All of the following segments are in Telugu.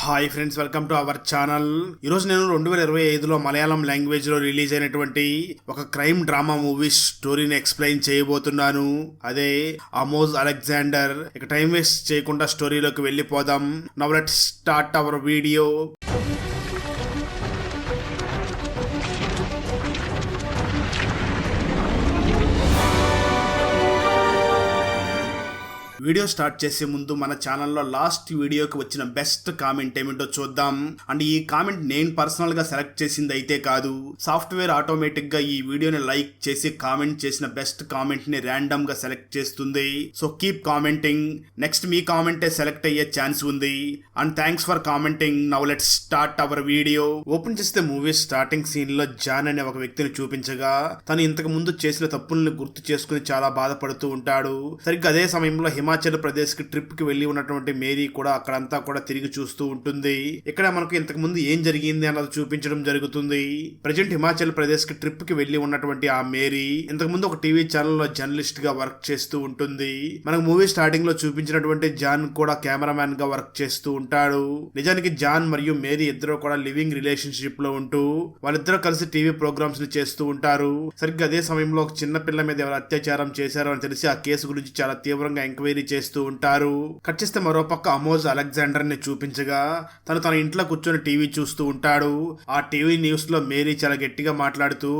Hi friends, welcome to our channel. ఈరోజు నేను 2025లో మలయాళం లాంగ్వేజ్ లో రిలీజ్ అయినటువంటి ఒక క్రైమ్ డ్రామా మూవీ స్టోరీని ఎక్స్ప్లెయిన్ చేయబోతున్నాను. అదే అమోజ్ అలెగ్జాండర్. ఇక టైం వేస్ట్ చేయకుండా స్టోరీలోకి వెళ్ళిపోదాం. Now let's start our video. Video start చేసే ముందు మన ఛానల్లో లాస్ట్ వీడియోకి వచ్చిన బెస్ట్ కామెంట్ ఏమిటో చూద్దాం. అండ్ ఈ కామెంట్ నేను పర్సనల్ గా సెలెక్ట్ చేసింది అయితే కాదు, సాఫ్ట్వేర్ ఆటోమేటిక్ గా ఈ వీడియోని లైక్ చేసి కామెంట్ చేసిన బెస్ట్ కామెంట్ ని ర్యాండమ్ గా సెలెక్ట్ చేస్తుంది. So keep commenting. నెక్స్ట్ మీ కామెంటే సెలెక్ట్ అయ్యే ఛాన్స్ ఉంది. And thanks for commenting. Now let's start our video. Open చేస్తే మూవీ స్టార్టింగ్ సీన్ లో జాన్ అనే ఒక వ్యక్తిని చూపించగా తను ఇంతకు ముందు చేసిన తప్పుల్ని గుర్తు చేసుకుని చాలా బాధపడుతూ ఉంటాడు. సరిగ్గా అదే సమయంలో హిమాచల్ ప్రదేశ్ కి ట్రిప్ కి వెళ్లి ఉన్నటువంటి మేరీ కూడా అక్కడంతా కూడా తిరిగి చూస్తూ ఉంటుంది. ఇక్కడ మనకు ఇంతకు ముందు ఏం జరిగింది అన్నది చూపించడం జరుగుతుంది. ప్రజెంట్ హిమాచల్ ప్రదేశ్ కి ట్రిప్ కి వెళ్లి ఉన్నటువంటి ఆ మేరీ ఇంతకు ముందు ఒక టీవీ ఛానల్ లో జర్నలిస్ట్ గా వర్క్ చేస్తూ ఉంటుంది. మనకు మూవీ స్టార్టింగ్ లో చూపించినటువంటి జాన్ కూడా కెమెరామ్యాన్ గా వర్క్ చేస్తూ ఉంటాడు. నిజానికి జాన్ మరియు మేరీ ఇద్దరు కూడా లివింగ్ రిలేషన్షిప్ లో ఉంటూ వాళ్ళిద్దరూ కలిసి టీవీ ప్రోగ్రామ్స్ ని చేస్తూ ఉంటారు. సరిగ్గా అదే సమయంలో ఒక చిన్న పిల్ల మీద ఎవరు అత్యాచారం చేశారో అని తెలిసి ఆ కేసు గురించి చాలా తీవ్రంగా ఎంక్వైరీ చేస్తూ ఉంటారు. కట్ చేస్తే మరో పక్క అమోజ్ అలెగ్జాండర్ ని చూపించగా తను తన ఇంట్లో కూర్చొని టీవీ చూస్తూ ఉంటాడు. ఆ టీవీ న్యూస్ లో మేరీ చాలా గట్టిగా మాట్లాడుతూ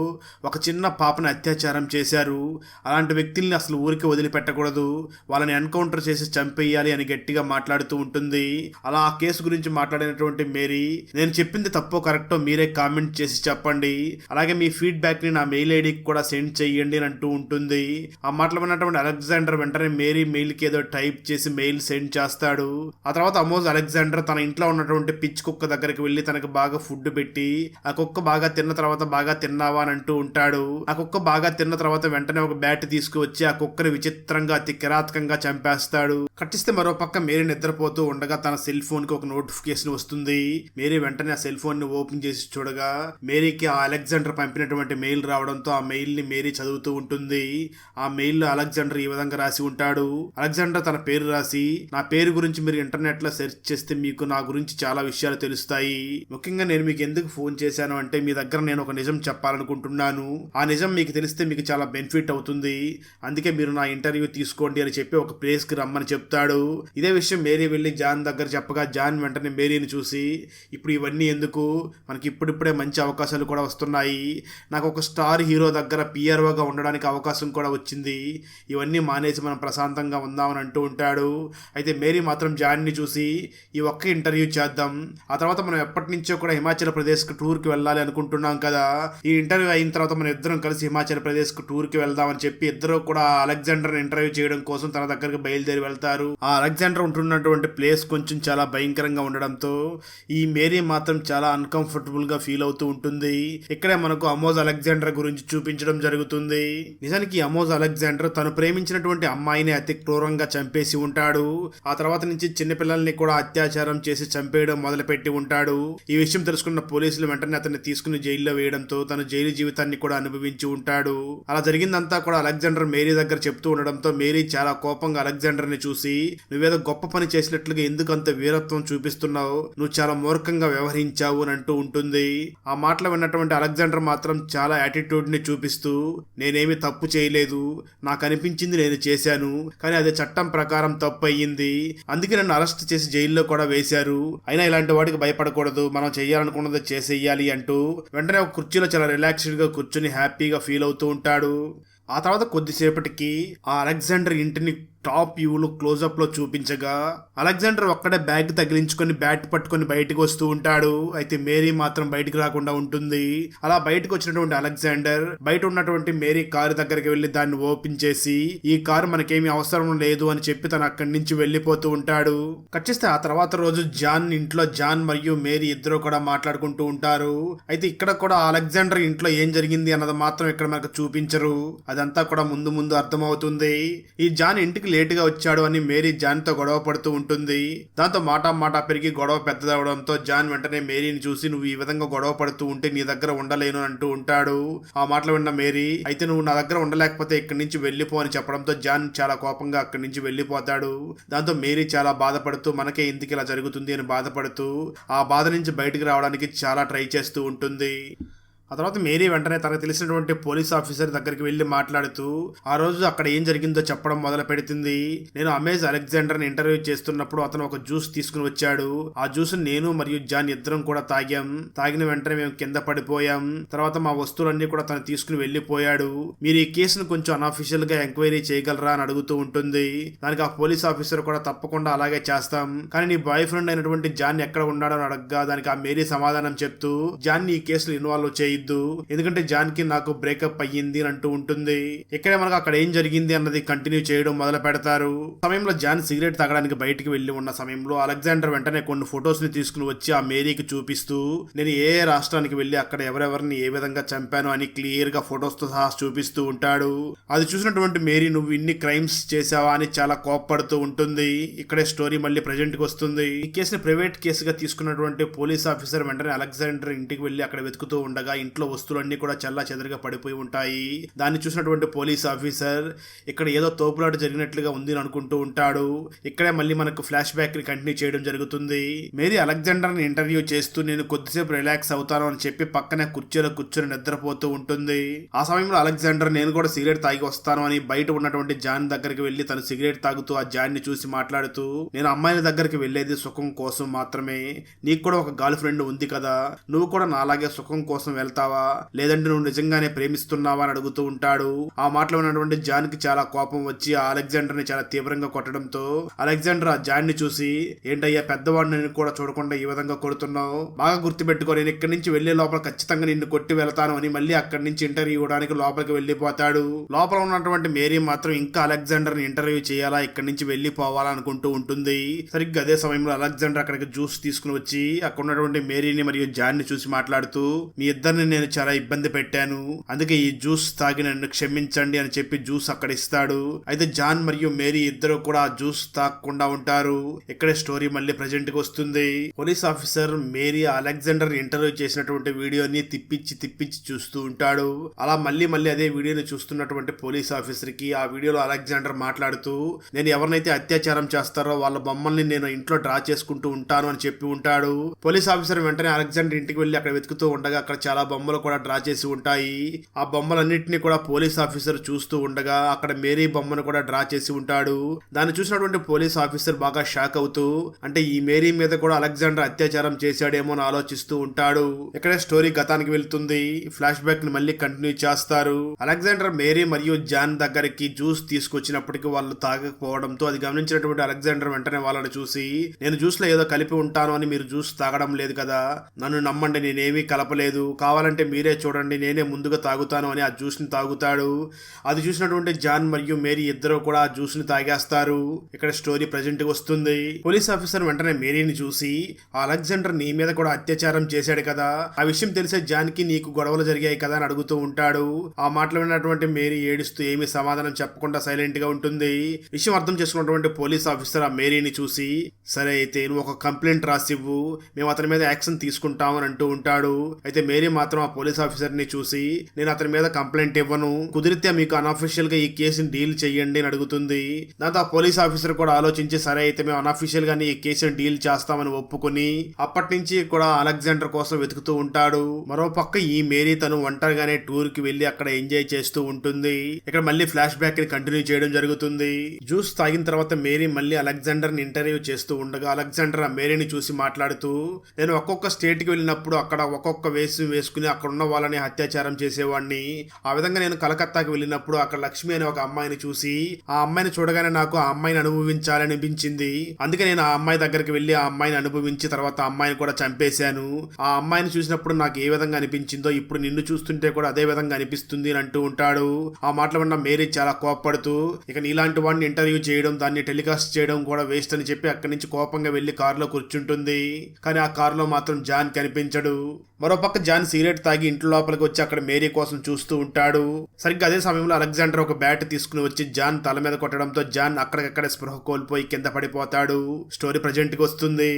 ఒక చిన్న పాపని అత్యాచారం చేశారు, అలాంటి వ్యక్తుల్ని అసలు ఊరికి వదిలిపెట్టకూడదు, వాళ్ళని ఎన్కౌంటర్ చేసి చంపేయాలి అని గట్టిగా మాట్లాడుతూ ఉంటుంది. అలా ఆ కేసు గురించి మాట్లాడినటువంటి మేరీ, నేను చెప్పింది తప్పో కరెక్టో మీరే కామెంట్ చేసి చెప్పండి, అలాగే మీ ఫీడ్బ్యాక్ ని నా మెయిల్ ఐడికి కూడా సెండ్ చెయ్యండి అని అంటూ ఉంటుంది. ఆ మాటలు విన్నటువంటి అలెగ్జాండర్ వెంటనే మేరీ మెయిల్ కి ఏదో టైప్ చేసి మెయిల్ సెండ్ చేస్తాడు. ఆ తర్వాత అమోజ్ అలెగ్జాండర్ తన ఇంట్లో ఉన్నటువంటి పిచ్ కుక్క దగ్గరికి వెళ్లి తనకు బాగా ఫుడ్ పెట్టి ఆ కుక్క బాగా తిన్న తర్వాత బాగా తిన్నావా అని అంటూ ఉంటాడు. ఆ కుక్క బాగా తిన్న తర్వాత వెంటనే ఒక బ్యాట్ తీసుకువచ్చి ఆ కుక్కని విచిత్రంగా అతి కిరాతకంగా చంపేస్తాడు. కట్టిస్తే మరో పక్క మేరీ నిద్రపోతూ ఉండగా తన సెల్ ఫోన్ కి ఒక నోటిఫికేషన్ వస్తుంది. మేరీ వెంటనే ఆ సెల్ ఫోన్ ని ఓపెన్ చేసి చూడగా మేరీకి ఆ అలెగ్జాండర్ పంపినటువంటి మెయిల్ రావడంతో ఆ మెయిల్ ని మేరీ చదువుతూ ఉంటుంది. ఆ మెయిల్ లో అలెగ్జాండర్ ఈ విధంగా రాసి ఉంటాడు. అలెగ్జాండర్ తన పేరు రాసి, నా పేరు గురించి మీరు ఇంటర్నెట్ లో సెర్చ్ చేస్తే మీకు నా గురించి చాలా విషయాలు తెలుస్తాయి. ముఖ్యంగా నేను మీకు ఎందుకు ఫోన్ చేశాను అంటే మీ దగ్గర నేను ఒక నిజం చెప్పాలనుకుంటున్నాను. ఆ నిజం మీకు తెలిస్తే మీకు చాలా బెనిఫిట్ అవుతుంది. అందుకే మీరు నా ఇంటర్వ్యూ తీసుకోండి అని చెప్పి ఒక ప్లేస్ కి రమ్మని చెప్తాడు. ఇదే విషయం మేరీ వెళ్లి జాన్ దగ్గర చెప్పగా జాన్ వెంటనే మేరీని చూసి, ఇప్పుడు ఇవన్నీ ఎందుకు, మనకి ఇప్పుడిప్పుడే మంచి అవకాశాలు కూడా వస్తున్నాయి, నాకు ఒక స్టార్ హీరో దగ్గర పిఆర్ఓగా ఉండడానికి అవకాశం కూడా వచ్చింది, ఇవన్నీ మానేసి మనం ప్రశాంతంగా ఉందామని అంటూ ఉంటాడు. అయితే మేరీ మాత్రం జాన్ ని చూసి, ఈ ఒక్క ఇంటర్వ్యూ చేద్దాం, ఆ తర్వాత మనం ఎప్పటి నుంచో కూడా హిమాచల్ ప్రదేశ్ కు టూర్ కి వెళ్ళాలి అనుకుంటున్నాం కదా, ఈ ఇంటర్వ్యూ అయిన తర్వాత మనం ఇద్దరం కలిసి హిమాచల్ ప్రదేశ్ కు టూర్ కి వెళ్దామని చెప్పి ఇద్దరు కూడా అలెగ్జాండర్ ఇంటర్వ్యూ చేయడం కోసం తన దగ్గరకు బయలుదేరి వెళ్తారు. ఆ అలెగ్జాండర్ ఉంటున్నటువంటి ప్లేస్ కొంచెం చాలా భయంకరంగా ఉండడంతో ఈ మేరీ మాత్రం చాలా అన్కంఫర్టబుల్ గా ఫీల్ అవుతూ ఉంటుంది. ఇక్కడే మనకు అమోజ్ అలెగ్జాండర్ గురించి చూపించడం జరుగుతుంది. నిజానికి అమోజ్ అలెగ్జాండర్ తను ప్రేమించినటువంటి అమ్మాయిని అతి క్రూరంగా చంపేసి ఉంటాడు. ఆ తర్వాత నుంచి చిన్నపిల్లల్ని కూడా అత్యాచారం చేసి చంపేయడం మొదలుపెట్టి ఉంటాడు. ఈ విషయం తెలుసుకున్న పోలీసులు వెంటనే అతన్ని తీసుకుని జైల్లో వేయడంతో తను జైలు జీవితాన్ని కూడా అనుభవించి ఉంటాడు. అలా జరిగిందంతా కూడా అలెగ్జాండర్ మేరీ దగ్గర చెప్తూ ఉండడంతో మేరీ చాలా కోపంగా అలెగ్జాండర్ ని చూసి, నువ్వేదో గొప్ప పని చేసినట్లుగా ఎందుకు అంత వీరత్వం చూపిస్తున్నావు, నువ్వు చాలా మూర్ఖంగా వ్యవహరించావు అని అంటూ ఉంటుంది. ఆ మాటలు విన్నటువంటి అలెగ్జాండర్ మాత్రం చాలా యాటిట్యూడ్ ని చూపిస్తూ, నేనేమి తప్పు చేయలేదు, నాకు అనిపించింది నేను చేశాను, కానీ అది చట్టం ప్రకారం తప్పు అయ్యింది, అందుకే నన్ను అరెస్ట్ చేసి జైల్లో కూడా వేశారు, అయినా ఇలాంటి వాటికి భయపడకూడదు, మనం చేయాలనుకున్నది చేసేయాలి అంటూ వెంటనే ఒక కుర్చీలో చాలా రిలాక్స్డ్ గా కూర్చుని హ్యాపీగా ఫీల్ అవుతూ ఉంటాడు. ఆ తర్వాత కొద్దిసేపటికి ఆ అలెగ్జాండర్ ఇంటిని టాప్ వ్యూలో క్లోజప్ లో చూపించగా అలెగ్జాండర్ ఒక్కడే బ్యాగ్ తగిలించుకొని బ్యాట్ పట్టుకొని బయటకు వస్తూ ఉంటాడు. అయితే మేరీ మాత్రం బయటకు రాకుండా ఉంటుంది. అలా బయటకు వచ్చినటువంటి అలెగ్జాండర్ బయట ఉన్నటువంటి మేరీ కారు దగ్గరికి వెళ్లి దాన్ని ఓపెన్ చేసి, ఈ కారు మనకేమీ అవసరం లేదు అని చెప్పి తను అక్కడి నుంచి వెళ్లిపోతూ ఉంటాడు. కట్ చేస్తే ఆ తర్వాత రోజు జాన్ ఇంట్లో జాన్ మరియు మేరీ ఇద్దరు కూడా మాట్లాడుకుంటూ ఉంటారు. అయితే ఇక్కడ కూడా అలెగ్జాండర్ ఇంట్లో ఏం జరిగింది అన్నది మాత్రం ఇక్కడ మనకు చూపించరు, అదంతా కూడా ముందు ముందు అర్థమవుతుంది. ఈ జాన్ ఇంటికి లేటుగా వచ్చాడు అని మేరీ జాన్ తో గొడవ పడుతూ ఉంటుంది. దాంతో మాట పెరిగి గొడవ పెద్దదవడంతో జాన్ వెంటనే మేరీని చూసి నువ్వు ఈ విధంగా గొడవ పడుతూ ఉంటే నీ దగ్గర ఉండలేను అంటూ ఉంటాడు. ఆ మాటలు విన్న మేరీ అయితే నువ్వు నా దగ్గర ఉండలేకపోతే ఇక్కడి నుంచి వెళ్ళిపో అని చెప్పడంతో జాన్ చాలా కోపంగా అక్కడి నుంచి వెళ్ళిపోతాడు. దాంతో మేరీ చాలా బాధపడుతూ మనకే ఇందుకు ఇలా జరుగుతుంది అని బాధపడుతూ ఆ బాధ నుంచి బయటికి రావడానికి చాలా ట్రై చేస్తూ ఉంటుంది. ఆ తర్వాత మేరీ వెంటనే తనకు తెలిసినటువంటి పోలీస్ ఆఫీసర్ దగ్గరికి వెళ్లి మాట్లాడుతూ ఆ రోజు అక్కడ ఏం జరిగిందో చెప్పడం మొదలు పెడుతుంది. నేను అమేజ్ అలెగ్జాండర్ని ఇంటర్వ్యూ చేస్తున్నప్పుడు అతను ఒక జ్యూస్ తీసుకుని వచ్చాడు. ఆ జ్యూస్ నేను మరియు జాన్ ఇద్దరం కూడా తాగాం. తాగిన వెంటనే మేము కింద పడిపోయాం. తర్వాత మా వస్తువులన్నీ కూడా తను తీసుకుని వెళ్లిపోయాడు. మీరు ఈ కేసును కొంచెం అన్అఫీషియల్ గా ఎంక్వైరీ చేయగలరా అని అడుగుతూ ఉంటుంది. దానికి ఆ పోలీస్ ఆఫీసర్ కూడా తప్పకుండా అలాగే చేస్తాం, కానీ నీ బాయ్ ఫ్రెండ్ అయినటువంటి జాన్ ఎక్కడ ఉన్నాడో అని అడగగా దానికి ఆ మేరీ సమాధానం చెప్తూ జాన్ ఈ కేసులో ఇన్వాల్వ్ చేయి, ఎందుకంటే జాన్ కి నాకు బ్రేకప్ అయ్యింది అని అంటూ ఉంటుంది. ఇక్కడే మనకు అక్కడ ఏం జరిగింది అన్నది కంటిన్యూ చేయడం మొదలు పెడతారు. సమయంలో జాన్ సిగరెట్ తాగడానికి బయటికి వెళ్లి ఉన్న సమయంలో అలెగ్జాండర్ వెంటనే కొన్ని ఫొటోస్ ని తీసుకుని వచ్చి ఆ మేరీకి చూపిస్తూ నేను ఏ రాష్ట్రానికి వెళ్లి అక్కడ ఎవరెవరిని ఏ విధంగా చంపాను అని క్లియర్ గా ఫొటోస్ తో సహా చూపిస్తూ ఉంటాడు. అది చూసినటువంటి మేరీ నువ్వు ఇన్ని క్రైమ్స్ చేసావా అని చాలా కోప్పడుతూ ఉంటుంది. ఇక్కడే స్టోరీ మళ్ళీ ప్రెజెంట్ కి వస్తుంది. ఈ కేసుని ప్రైవేట్ కేసుగా తీసుకున్నటువంటి పోలీస్ ఆఫీసర్ వెంటనే అలెగ్జాండర్ ఇంటికి వెళ్లి అక్కడ వెతుకుతూ ఉండగా ఇంట్లో వస్తువులన్నీ కూడా చల్లా చెదరగా పడిపోయి ఉంటాయి. దాన్ని చూసినటువంటి పోలీస్ ఆఫీసర్ ఇక్కడ ఏదో తోపులాట జరిగినట్లుగా ఉంది అని అనుకుంటూ ఉంటాడు. ఇక్కడే మళ్ళీ మనకు ఫ్లాష్ బ్యాక్ ని కంటిన్యూ చేయడం జరుగుతుంది. మేరీ అలెగ్జాండర్ ని ఇంటర్వ్యూ చేస్తూ నేను కొద్దిసేపు రిలాక్స్ అవుతాను అని చెప్పి పక్కనే కుర్చీలో కూర్చొని నిద్రపోతూ ఉంటుంది. ఆ సమయంలో అలెగ్జాండర్ నేను కూడా సిగరెట్ తాగి వస్తాను అని బయట ఉన్నటువంటి జాన్ దగ్గరికి వెళ్లి తను సిగరెట్ తాగుతూ ఆ జాన్ ని చూసి మాట్లాడుతూ నేను అమ్మాయిల దగ్గరికి వెళ్లేది సుఖం కోసం మాత్రమే, నీకు కూడా ఒక గర్ల్ ఫ్రెండ్ ఉంది కదా, నువ్వు కూడా నాలాగే సుఖం కోసం వెళ్తావా లేదంటే నువ్వు నిజంగానే ప్రేమిస్తున్నావా అని అడుగుతూ ఉంటాడు. ఆ మాటలో ఉన్నటువంటి జాన్ కి చాలా కోపం వచ్చి ఆ అలెగ్జాండర్ ని చాలా తీవ్రంగా కొట్టడంతో అలెగ్జాండర్ ఆ జాన్ ని చూసి ఏంటయ్యా పెద్దవాడిని కూడా చూడకుండా ఈ విధంగా కొడుతున్నావు, బాగా గుర్తుపెట్టుకో నేను ఇక్కడి నుంచి వెళ్లే లోపల ఖచ్చితంగా నిన్ను కొట్టి వెళ్తాను అని మళ్ళీ అక్కడి నుంచి ఇంటర్వ్యూ ఇవ్వడానికి లోపలికి వెళ్లిపోతాడు. లోపల ఉన్నటువంటి మేరీ మాత్రం ఇంకా అలెగ్జాండర్ ని ఇంటర్వ్యూ చేయాలా ఇక్కడి నుంచి వెళ్లిపోవాలా అనుకుంటూ ఉంటుంది. సరిగ్గా అదే సమయంలో అలెగ్జాండర్ అక్కడికి జ్యూస్ తీసుకుని వచ్చి అక్కడ ఉన్నటువంటి మేరీని మరియు జాన్ ని చూసి మాట్లాడుతూ మీ ఇద్దరిని నేను చాలా ఇబ్బంది పెట్టాను, అందుకే ఈ జ్యూస్ తాగి నన్ను క్షమించండి అని చెప్పి జ్యూస్ అక్కడ ఇస్తాడు. అయితే జాన్ మరియు మేరీ ఇద్దరు కూడా ఆ జ్యూస్ తాగకుండా ఉంటారు. ఇక్కడే స్టోరీ మళ్ళీ ప్రెజెంట్ కి వస్తుంది. Police officer Mary Alexander interview చేసినటువంటి వీడియోని తిప్పించి చూస్తూ ఉంటాడు. అలా మళ్ళీ అదే వీడియోని చూస్తున్నటువంటి పోలీస్ ఆఫీసర్ కి ఆ వీడియోలో అలెగ్జాండర్ మాట్లాడుతూ నేను ఎవరినైతే అత్యాచారం చేస్తారో వాళ్ళ బొమ్మల్ని నేను ఇంట్లో డ్రా చేసుకుంటూ ఉంటాను అని చెప్పి ఉంటాడు. పోలీస్ ఆఫీసర్ వెంటనే అలెగ్జాండర్ ఇంటికి వెళ్లి అక్కడ వెతుకుతూ ఉండగా అక్కడ చాలా బొమ్మలు కూడా డ్రా చేసి ఉంటాయి. ఆ బొమ్మలన్నింటినీ కూడా పోలీస్ ఆఫీసర్ చూస్తూ ఉండగా అక్కడ మేరీ బొమ్మను కూడా డ్రా చేసి ఉంటాడు. దాన్ని చూసినటువంటి పోలీస్ ఆఫీసర్ బాగా షాక్ అవుతూ అంటే ఈ మేరీ మీద కూడా అలెగ్జాండర్ అత్యాచారం చేశాడేమో అని ఆలోచిస్తూ ఉంటాడు. ఇక్కడే స్టోరీ గతానికి వెళ్తుంది. ఫ్లాష్ బ్యాక్ ని మళ్ళీ కంటిన్యూ చేస్తారు. అలెగ్జాండర్ మేరీ మరియు జాన్ దగ్గరికి జ్యూస్ తీసుకొచ్చినప్పటికీ వాళ్ళు తాగకపోవడంతో అది గమనించినటువంటి అలెగ్జాండర్ వెంటనే వాళ్ళని చూసి నేను జ్యూస్ లో ఏదో కలిపి ఉంటాను అని మీరు జ్యూస్ తాగడం లేదు కదా, నన్ను నమ్మండి నేనేమీ కలపలేదు, కావాలంటే మీరే చూడండి నేనే ముందుగా తాగుతాను అని ఆ జ్యూస్ ని తాగుతాడు. అది చూసినటువంటి జాన్ మరియు మేరీ ఇద్దరు కూడా ఆ జ్యూస్ ని తాగేస్తారు. ఇక్కడ స్టోరీ ప్రెజెంట్ వస్తుంది. పోలీస్ ఆఫీసర్ వెంటనే మేరీని చూసి ఆ అలెగ్జాండర్ నీ మీద కూడా అత్యాచారం చేశాడు కదా, ఆ విషయం తెలిసే జాన్ కి నీకు గొడవలు జరిగాయి కదా అని అడుగుతూ ఉంటాడు. ఆ మాటలు విన్నటువంటి మేరీ ఏడుస్తూ ఏమీ సమాధానం చెప్పకుండా సైలెంట్ గా ఉంటుంది. విషయం అర్థం చేసుకున్నటువంటి పోలీస్ ఆఫీసర్ ఆ మేరీని చూసి సరే అయితే నువ్వు ఒక కంప్లైంట్ రాసివ్వు, మేము అతని మీద యాక్షన్ తీసుకుంటాం అని అంటూ ఉంటాడు. అయితే మేరీ మాత్రం ఆ పోలీస్ ఆఫీసర్ ని చూసి నేను అతని మీద కంప్లైంట్ ఇవ్వను, కుదిరితే మీకు అన్అఫీషియల్ గా ఈ కేసుని డీల్ చెయ్యండి అని అడుగుతుంది. దాంతో ఆ పోలీస్ ఆఫీసర్ కూడా ఆలోచించి సరే అయితే మేము అన్అఫీషియల్ గానే ఈ కేసుని డీల్ చేస్తామని ఒప్పుకొని అప్పటి నుంచి కూడా అలెగ్జాండర్ కోసం వెతుకుతూ ఉంటాడు. మరో పక్క ఈ మేరీ తను ఒంటరిగానే టూర్ కి వెళ్లి అక్కడ ఎంజాయ్ చేస్తూ ఉంటుంది. ఇక్కడ మళ్ళీ ఫ్లాష్ బ్యాక్ ని కంటిన్యూ చేయడం జరుగుతుంది. జ్యూస్ తాగిన తర్వాత మేరీ మళ్ళీ అలెగ్జాండర్ ని ఇంటర్వ్యూ చేస్తూ ఉండగా అలెగ్జాండర్ ఆ మేరీని చూసి మాట్లాడుతూ నేను ఒక్కొక్క స్టేట్ కి వెళ్ళినప్పుడు అక్కడ ఒక్కొక్క వేసుకుని అక్కడ ఉన్న వాళ్ళని అత్యాచారం చేసేవాడిని. ఆ విధంగా నేను కలకత్తాకి వెళ్ళినప్పుడు అక్కడ లక్ష్మి అనే ఒక అమ్మాయిని చూసి ఆ అమ్మాయిని చూడగానే నాకు ఆ అమ్మాయిని అనుభవించాలని అనిపించింది. అందుకే నేను ఆ అమ్మాయి దగ్గరికి వెళ్లి ఆ అమ్మాయిని అనుభవించి తర్వాత ఆ అమ్మాయిని కూడా చంపేశాను. ఆ అమ్మాయిని చూసినప్పుడు నాకు ఏ విధంగా అనిపించిందో ఇప్పుడు నిన్ను చూస్తుంటే కూడా అదే విధంగా అనిపిస్తుంది అని అంటూ ఉంటాడు. ఆ మాటలు విన్న మేరీ చాలా కోపపడుతూ ఇక నీలాంటి వాడిని ఇంటర్వ్యూ చేయడం దాన్ని టెలికాస్ట్ చేయడం కూడా వేస్ట్ అని చెప్పి అక్కడి నుంచి కోపంగా వెళ్లి కారులో కూర్చుంటుంది. కానీ ఆ కారులో మాత్రం జాన్ కనిపించడు. మరోపక్క జాన్ సిగరెట్ సిగరెట్ తాగి ఇంట్లో లోపలికి వచ్చి అక్కడ మేరీ కోసం చూస్తూ ఉంటాడు. సరిగ్గా అదే సమయంలో అలెగ్జాండర్ ఒక బ్యాట్ తీసుకుని వచ్చి జాన్ తల మీద కొట్టడంతో జాన్ అక్కడికక్కడే స్పృహ కోల్పోయి కింద పడిపోతాడు. స్టోరీ ప్రజెంట్ కి వస్తుంది.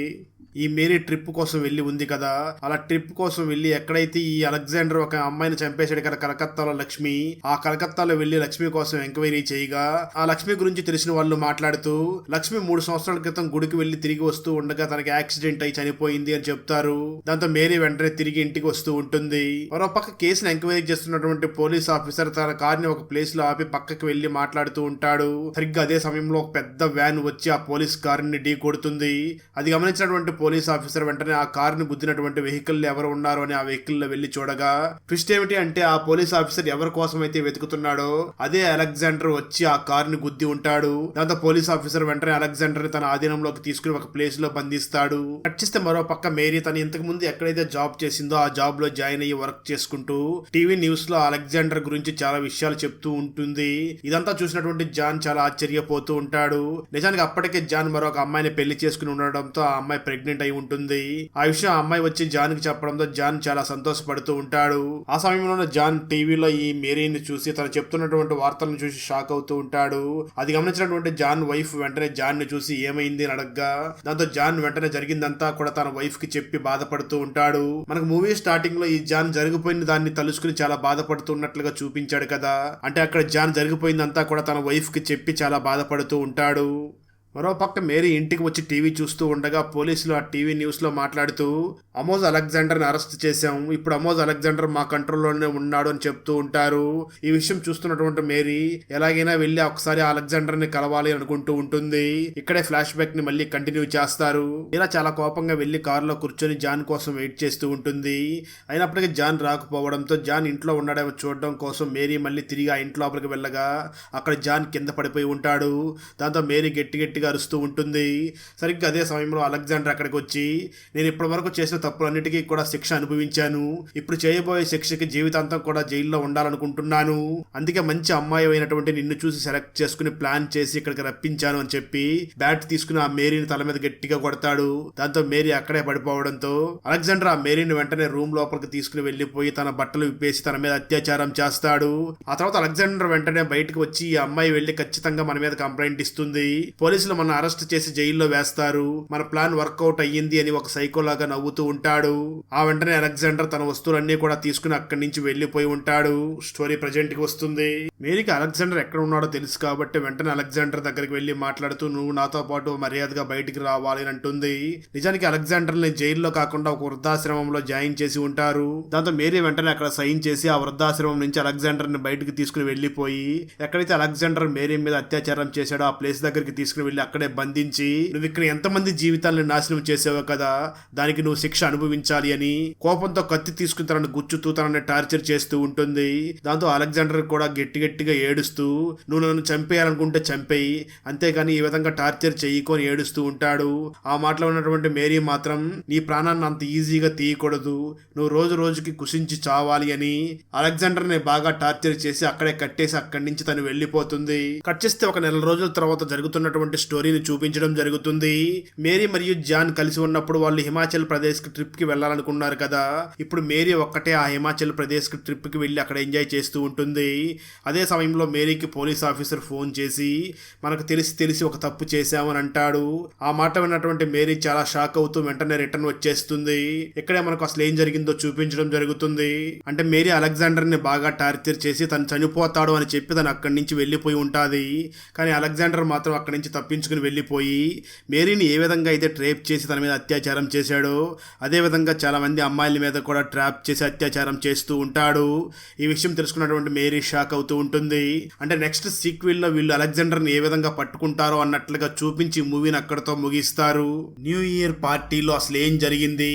ఈ మేరీ ట్రిప్ కోసం వెళ్ళి ఉంది కదా, అలా ట్రిప్ కోసం వెళ్ళి ఎక్కడైతే ఈ అలెగ్జాండర్ ఒక అమ్మాయిని చంపేశాడు కదా కలకత్తాలో లక్ష్మి, ఆ కలకత్తాలో వెళ్లి లక్ష్మి కోసం ఎంక్వైరీ చేయగా ఆ లక్ష్మి గురించి తెలిసిన వాళ్ళు మాట్లాడుతూ లక్ష్మి 3 సంవత్సరాల క్రితం గుడికి వెళ్లి తిరిగి వస్తూ ఉండగా తనకి యాక్సిడెంట్ అయి చనిపోయింది అని చెప్తారు. దాంతో మేరీ వెంటనే తిరిగి ఇంటికి వస్తూ ఉంటుంది. మరోపక్క కేసును ఎంక్వైరీ చేస్తున్నటువంటి పోలీస్ ఆఫీసర్ తన కార్ని ఒక ప్లేస్ లో ఆపి పక్కకి వెళ్లి మాట్లాడుతూ ఉంటాడు. సరిగ్గా అదే సమయంలో ఒక పెద్ద వ్యాన్ వచ్చి ఆ పోలీస్ కారుని ఢీ కొడుతుంది. అది గమనించినటువంటి పోలీస్ ఆఫీసర్ వెంటనే ఆ కారుని గుద్దినటువంటి వెహికల్ ఎవరు ఉన్నారు అని ఆ వెహికల్ లో వెళ్లి చూడగా ట్విస్ట్ ఏమిటి అంటే ఆ పోలీస్ ఆఫీసర్ ఎవరి కోసం అయితే వెతుకుతున్నాడో అదే అలెగ్జాండర్ వచ్చి ఆ కారుని గుద్ది ఉంటాడు. దాంతో పోలీస్ ఆఫీసర్ వెంటనే అలెగ్జాండర్ ని తన ఆధీనంలోకి తీసుకుని ఒక ప్లేస్ లో బంధిస్తాడు. కట్టిస్తే మరో పక్క మేరీ తను ఇంతకు ముందు ఎక్కడైతే జాబ్ చేసిందో ఆ జాబ్ లో జాయిన్ అయ్యి వర్క్ చేసుకుంటూ టీవీ న్యూస్ లో అలెగ్జాండర్ గురించి చాలా విషయాలు చెప్తూ ఉంటుంది. ఇదంతా చూసినటువంటి జాన్ చాలా ఆశ్చర్యపోతూ ఉంటాడు. నిజానికి అప్పటికే జాన్ మరొక అమ్మాయిని పెళ్లి చేసుకుని ఉండడంతో ఆ అమ్మాయి ప్రెగ్నెంట్ అయి ఉంటుంది. ఆ విషయం ఆ అమ్మాయి వచ్చి జాన్ కి చెప్పడంతో జాన్ చాలా సంతోషపడుతూ ఉంటాడు. ఆ సమయంలో జాన్ టీవీలో ఈ మేరీని చూసి తను చెప్తున్నటువంటి వార్తలను చూసి షాక్ అవుతూ ఉంటాడు. అది గమనించినటువంటి జాన్ వైఫ్ వెంటనే జాన్ ని చూసి ఏమైంది అని అడగ్గా దాంతో జాన్ వెంటనే జరిగిందంతా కూడా తన వైఫ్ కి చెప్పి బాధపడుతూ ఉంటాడు. మనకు మూవీ స్టార్టింగ్ లో ఈ జాన్ జరిగిపోయిన దాన్ని తలుసుకుని చాలా బాధపడుతున్నట్లుగా చూపించాడు కదా, అంటే అక్కడ జాన్ జరిగిపోయిందంతా కూడా తన వైఫ్ కి చెప్పి చాలా బాధపడుతూ ఉంటాడు. మరోపక్క మేరీ ఇంటికి వచ్చి టీవీ చూస్తూ ఉండగా పోలీసులు ఆ టీవీ న్యూస్ లో మాట్లాడుతూ అమోజ్ అలెగ్జాండర్ ని అరెస్ట్ చేశాం, ఇప్పుడు అమోజ్ అలెగ్జాండర్ మా కంట్రోల్లోనే ఉన్నాడు అని చెప్తూ ఉంటారు. ఈ విషయం చూస్తున్నటువంటి మేరీ ఎలాగైనా వెళ్లి ఒకసారి అలెగ్జాండర్ ని కలవాలి అనుకుంటూ ఉంటుంది. ఇక్కడే ఫ్లాష్ బ్యాక్ ని మళ్ళీ కంటిన్యూ చేస్తారు. ఇలా చాలా కోపంగా వెళ్లి కారులో కూర్చొని జాన్ కోసం వెయిట్ చేస్తూ ఉంటుంది. అయినప్పటికీ జాన్ రాకపోవడంతో జాన్ ఇంట్లో ఉన్నాడేమో చూడడం కోసం మేరీ మళ్ళీ తిరిగి ఆ ఇంట్లో లోపలికి వెళ్ళగా అక్కడ జాన్ కింద పడిపోయి ఉంటాడు. దాంతో మేరీ గట్టి అరుస్తూ ఉంటుంది. సరిగ్గా అదే సమయంలో అలెగ్జాండర్ అక్కడికి వచ్చి నేను ఇప్పటి వరకు చేసిన తప్పులన్నిటికీ కూడా శిక్ష అనుభవించాను, ఇప్పుడు చేయబోయే శిక్షకి జీవితాంతం కూడా జైల్లో ఉండాలనుకుంటున్నాను, అందుకే మంచి అమ్మాయి అయినటువంటి నిన్ను చూసి సెలెక్ట్ చేసుకుని ప్లాన్ చేసి ఇక్కడికి రప్పించాను అని చెప్పి బ్యాట్ తీసుకుని ఆ మేరీని తల మీద గట్టిగా కొడతాడు. దాంతో మేరీ అక్కడే పడిపోవడంతో అలెగ్జాండర్ ఆ మేరీని వెంటనే రూమ్ లోపలికి తీసుకుని వెళ్లిపోయి తన బట్టలు విప్పేసి తన మీద అత్యాచారం చేస్తాడు. ఆ తర్వాత అలెగ్జాండర్ వెంటనే బయటకు వచ్చి ఈ అమ్మాయి వెళ్లి ఖచ్చితంగా మన మీద కంప్లైంట్ ఇస్తుంది, పోలీసులు మన అరెస్ట్ చేసి జైల్లో వేస్తారు, మన ప్లాన్ వర్కౌట్ అయ్యింది అని ఒక సైకోలాగా నవ్వుతూ ఉంటాడు. ఆ వెంటనే అలెగ్జాండర్ తన వస్తువులన్నీ కూడా తీసుకుని అక్కడి నుంచి వెళ్లిపోయి ఉంటాడు. స్టోరీ ప్రజెంట్ కి వస్తుంది. మేరీకి అలెగ్జాండర్ ఎక్కడ ఉన్నాడో తెలుసు కాబట్టి వెంటనే అలెగ్జాండర్ దగ్గరికి వెళ్లి మాట్లాడుతూ నువ్వు నాతో పాటు మర్యాదగా బయటికి రావాలి అని అంటుంది. నిజానికి అలెగ్జాండర్ ని జైల్లో కాకుండా ఒక వృద్ధాశ్రమంలో జాయిన్ చేసి ఉంటారు. దాంతో మేరీ వెంటనే అక్కడ సైన్ చేసి ఆ వృద్ధాశ్రమం నుంచి అలెగ్జాండర్ ని బయటికి తీసుకుని వెళ్లిపోయి ఎక్కడైతే అలెగ్జాండర్ మేరీ మీద అత్యాచారం చేశాడో ఆ ప్లేస్ దగ్గరికి తీసుకుని వెళ్లి అక్కడే బంధించి నువ్వు ఇక్కడ ఎంతమంది జీవితాలను నాశనం చేసావో కదా, దానికి నువ్వు శిక్ష అనుభవించాలి అని కోపంతో కత్తి తీసుకుని తనను గుచ్చుతూ తనని టార్చర్ చేస్తూ ఉంటుంది. దాంతో అలెగ్జాండర్ కూడా గట్టిగా ఏడుస్తూ నువ్వు నన్ను చంపేయాలనుకుంటే చంపేయి, అంతేగాని ఈ విధంగా టార్చర్ చెయ్యికొని ఏడుస్తూ ఉంటాడు. ఆ మాటలో ఉన్నటువంటి మేరీ మాత్రం నీ ప్రాణాన్ని అంత ఈజీగా తీయకూడదు, నువ్వు రోజు రోజుకి కుషించి చావాలి అని అలెగ్జాండర్ ని బాగా టార్చర్ చేసి అక్కడే కట్టేసి అక్కడి నుంచి తను వెళ్లిపోతుంది. కట్ చేస్తే ఒక నెల రోజుల తర్వాత జరుగుతున్నటువంటి స్టోరీని చూపించడం జరుగుతుంది. మేరీ మరియు జాన్ కలిసి ఉన్నప్పుడు వాళ్ళు హిమాచల్ ప్రదేశ్ కి ట్రిప్ కి వెళ్లాలనుకున్నారు కదా, ఇప్పుడు మేరీ ఒక్కటే ఆ హిమాచల్ ప్రదేశ్ కి ట్రిప్ కి వెళ్లి అక్కడ ఎంజాయ్ చేస్తూ ఉంటుంది. అదే సమయంలో మేరీకి పోలీస్ ఆఫీసర్ ఫోన్ చేసి మనకు తెలిసి ఒక తప్పు చేశామని అంటాడు. ఆ మాట విన్నటువంటి మేరీ చాలా షాక్ అవుతూ వెంటనే రిటర్న్ వచ్చేస్తుంది. ఇక్కడే మనకు అసలు ఏం జరిగిందో చూపించడం జరుగుతుంది. అంటే మేరీ అలెగ్జాండర్ ని బాగా టార్చర్ చేసి తను చనిపోతాడు అని చెప్పి తను అక్కడి నుంచి వెళ్లిపోయి ఉంటాది. కానీ అలెగ్జాండర్ మాత్రం అక్కడి నుంచి తప్పించుకుని వెళ్లిపోయి మేరీని ఏ విధంగా అయితే ట్రేప్ చేసి తన మీద అత్యాచారం చేశాడో అదే విధంగా చాలా మంది అమ్మాయిల మీద కూడా ట్రాప్ చేసి అత్యాచారం చేస్తూ ఉంటాడు. ఈ విషయం తెలుసుకున్నటువంటి మేరీ షాక్ అవుతూ ఉంటుంది. అంటే నెక్స్ట్ సీక్వెల్ లో వీళ్ళు అలెగ్జాండర్ ని ఏ విధంగా పట్టుకుంటారో అన్నట్లుగా చూపించి మూవీని అక్కడతో ముగిస్తారు. న్యూ ఇయర్ పార్టీలో అసలు ఏం జరిగింది,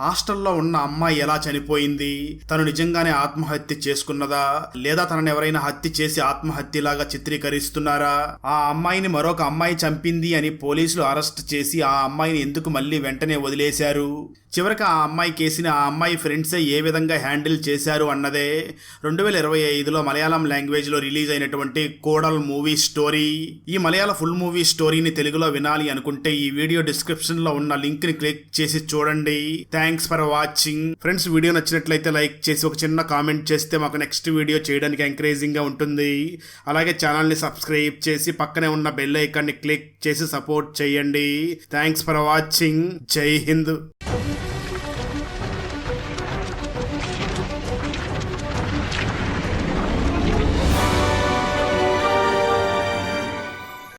హాస్టల్లో ఉన్న అమ్మాయి ఎలా చనిపోయింది, తను నిజంగానే ఆత్మహత్య చేసుకున్నదా లేదా తనని ఎవరైనా హత్య చేసి ఆత్మహత్యలాగా చిత్రీకరిస్తున్నారా, ఆ అమ్మాయిని మరొక అమ్మాయి చంపింది అని పోలీసులు అరెస్ట్ చేసి ఆ అమ్మాయిని ఎందుకు మళ్ళీ వెంటనే వదిలేశారు? చివరికి ఆ అమ్మాయి కేసుని ఆ అమ్మాయి ఫ్రెండ్సే ఏ విధంగా హ్యాండిల్ చేశారు అన్నదే 2025లో మలయాళం లాంగ్వేజ్లో రిలీజ్ అయినటువంటి కోడల్ మూవీ స్టోరీ. ఈ మలయాళ ఫుల్ మూవీ స్టోరీని తెలుగులో వినాలి అనుకుంటే ఈ వీడియో డిస్క్రిప్షన్లో ఉన్న లింక్ని క్లిక్ చేసి చూడండి. Thanks for watching friends. Video నచ్చినట్లయితే లైక్ చేసి ఒక చిన్న కామెంట్ చేస్తే మాకు నెక్స్ట్ వీడియో చేయడానికి ఎంకరేజింగ్గా ఉంటుంది. అలాగే ఛానల్ని సబ్స్క్రైబ్ చేసి పక్కనే ఉన్న బెల్ ఐకాన్ని క్లిక్ చేసి సపోర్ట్ చేయండి. Thanks for watching. జై హింద్.